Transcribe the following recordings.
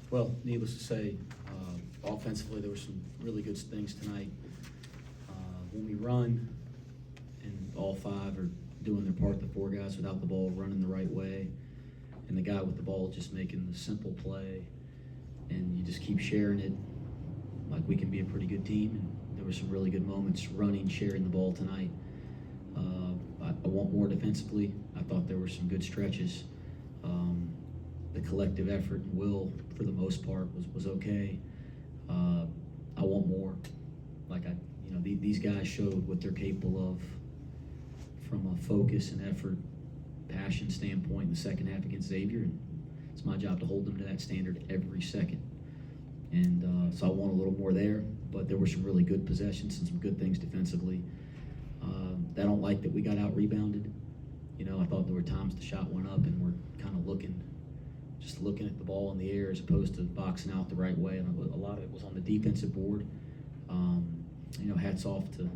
Well, needless to say, offensively, there were some really good things tonight. When we run, and all five are doing their part, the four guys without the ball running the right way, and the guy with the ball just making the simple play, and you just keep sharing it, like we can be a pretty good team. And there were some really good moments running, sharing the ball tonight. I want more defensively. I thought there were some good stretches. The collective effort and will, for the most part, was okay. I want more. These guys showed what they're capable of from a focus and effort, passion standpoint in the second half against Xavier, and it's my job to hold them to that standard every second. And so I want a little more there, but there were some really good possessions and some good things defensively. I don't like that we got out-rebounded. I thought there were times the shot went up and we're kind of looking at the ball in the air as opposed to boxing out the right way, and a lot of it was on the defensive board. Hats off to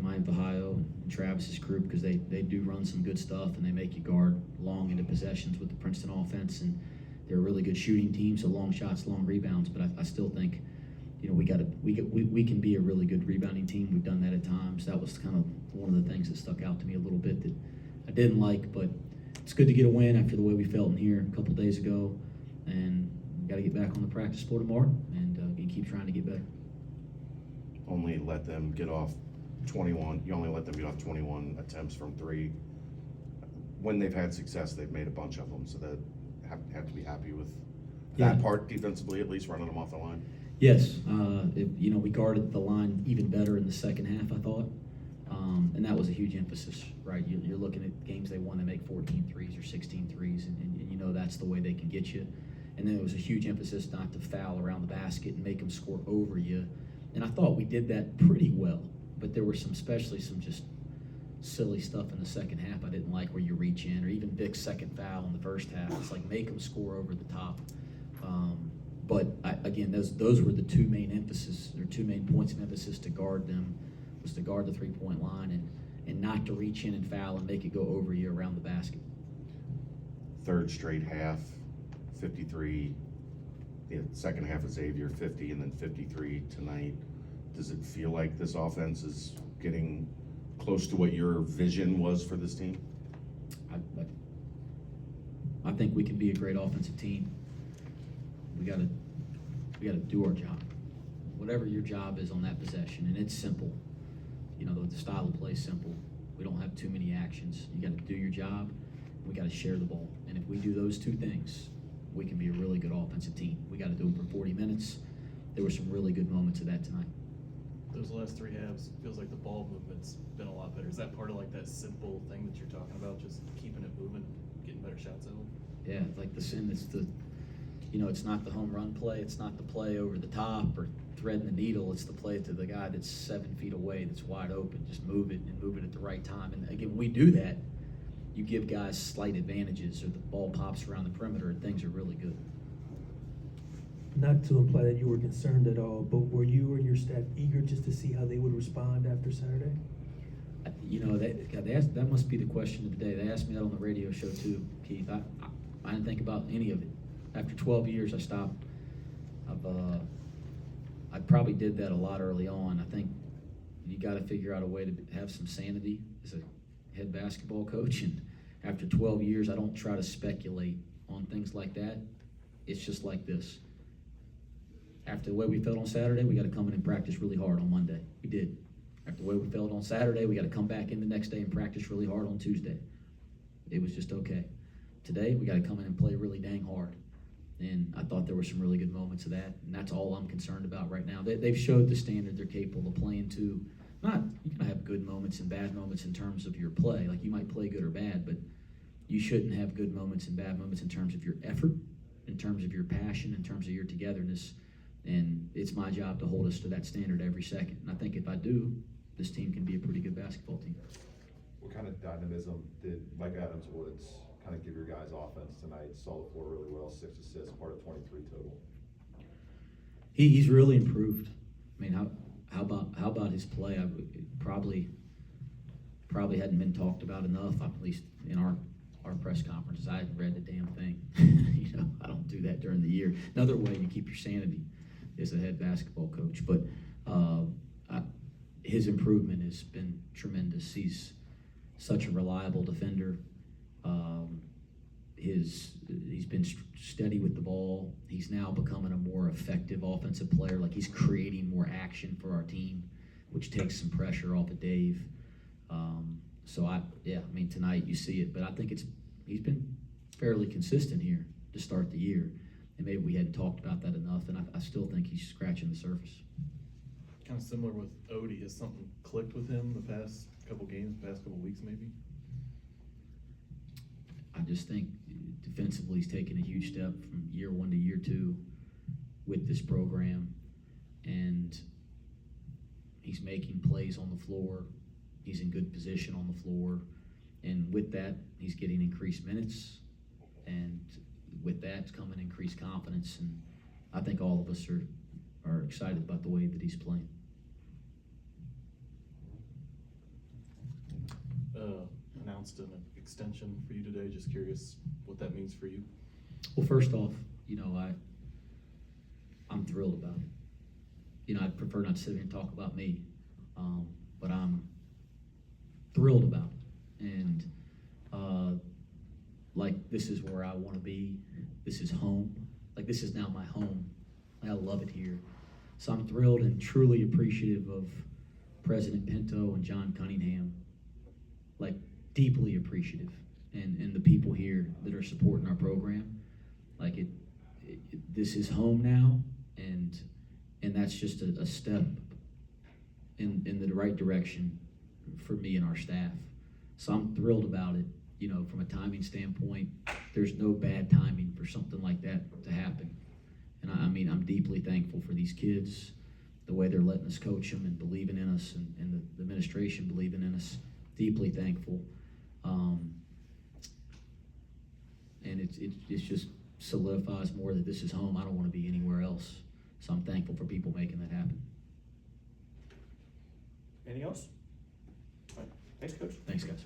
Mike Vahio and Travis's group, because they do run some good stuff and they make you guard long into possessions with the Princeton offense, and they're a really good shooting team, so long shots, long rebounds. But I still think we can be a really good rebounding team. We've done that at times. That was kind of one of the things that stuck out to me a little bit that I didn't like, but it's good to get a win after the way we felt in here a couple days ago, and we got to get back on the practice floor tomorrow and keep trying to get better. Only let them get off 21. You only let them get off 21 attempts from three. When they've had success, they've made a bunch of them, so that have to be happy with that part defensively, at least running them off the line. Yes, we guarded the line even better in the second half, I thought, and that was a huge emphasis, right? You're looking at games they won, they make 14 threes or 16 threes, and that's the way they can get you. And then it was a huge emphasis not to foul around the basket and make them score over you. And I thought we did that pretty well, but there were especially some just silly stuff in the second half I didn't like, where you reach in, or even Vic's second foul in the first half. It's like, make them score over the top. But again, those were the two main points of emphasis to guard them, was to guard the three-point line and not to reach in and foul and make it go over you around the basket. Third straight half, 53. Second half of Xavier, 50, and then 53 tonight. Does it feel like this offense is getting close to what your vision was for this team? I think we can be a great offensive team. We got to do our job. Whatever your job is on that possession, and it's simple. The style of play is simple. We don't have too many actions. You got to do your job. We got to share the ball, and if we do those two things, we can be a really good offensive team. We got to do it for 40 minutes. There were some really good moments of that tonight. Those last three halves, feels like the ball movement's been a lot better. Is that part of that simple thing that you're talking about, just keeping it moving, getting better shots in? Yeah, it's not the home run play. It's not the play over the top or threading the needle. It's the play to the guy that's 7 feet away, that's wide open. Just move it at the right time. And again, when we do that, you give guys slight advantages, or the ball pops around the perimeter and things are really good. Not to imply that you were concerned at all, but were you and your staff eager just to see how they would respond after Saturday? That must be the question of the day. They asked me that on the radio show too, Keith. I didn't think about any of it. After 12 years, I stopped. I probably did that a lot early on. I think you got to figure out a way to have some sanity as a head basketball coach, and after 12 years, I don't try to speculate on things like that. It's just like this. After the way we felt on Saturday, we got to come in and practice really hard on Monday. We did. After the way we felt on Saturday, we got to come back in the next day and practice really hard on Tuesday. It was just okay. Today, we got to come in and play really dang hard. And I thought there were some really good moments of that, and that's all I'm concerned about right now. They've showed the standard they're capable of playing to. You're going to have good moments and bad moments in terms of your play. Like, you might play good or bad, but you shouldn't have good moments and bad moments in terms of your effort, in terms of your passion, in terms of your togetherness. And it's my job to hold us to that standard every second. And I think if I do, this team can be a pretty good basketball team. What kind of dynamism did Mike Adams-Woods kind of give your guys offense tonight? Saw the floor really well, 6 assists, part of 23 total. He's really improved. I mean, how about his play? Probably hadn't been talked about enough, at least in our press conferences. I hadn't read the damn thing. I don't do that during the year. Another way you keep your sanity as a head basketball coach, but his improvement has been tremendous. He's such a reliable defender. He's been steady with the ball. He's now becoming a more effective offensive player. Like, he's creating more action for our team, which takes some pressure off of Dave. Tonight you see it, but I think he's been fairly consistent here to start the year, and maybe we hadn't talked about that enough, and I still think he's scratching the surface. Kind of similar with Odie, has something clicked with him the past couple games, past couple weeks maybe? I just think defensively he's taken a huge step from year one to year two with this program, and he's making plays on the floor. He's in good position on the floor, and with that, he's getting increased minutes, and with that's coming increased confidence, and I think all of us are excited about the way that he's playing. Announced an extension for you today. Just curious what that means for you. Well, first off, I'm thrilled about it. I'd prefer not to sit here and talk about me, but I'm thrilled about it. And this is where I want to be. This is home. This is now my home. I love it here. So I'm thrilled and truly appreciative of President Pinto and John Cunningham. Deeply appreciative, and the people here that are supporting our program. This is home now, and that's just a step in the right direction for me and our staff. So I'm thrilled about it. From a timing standpoint, there's no bad timing for something like that to happen. And I'm deeply thankful for these kids, the way they're letting us coach them and believing in us, and the administration believing in us. Deeply thankful. And it just solidifies more that this is home. I don't want to be anywhere else. So I'm thankful for people making that happen. Anything else? All right. Thanks, Coach. Thanks, guys.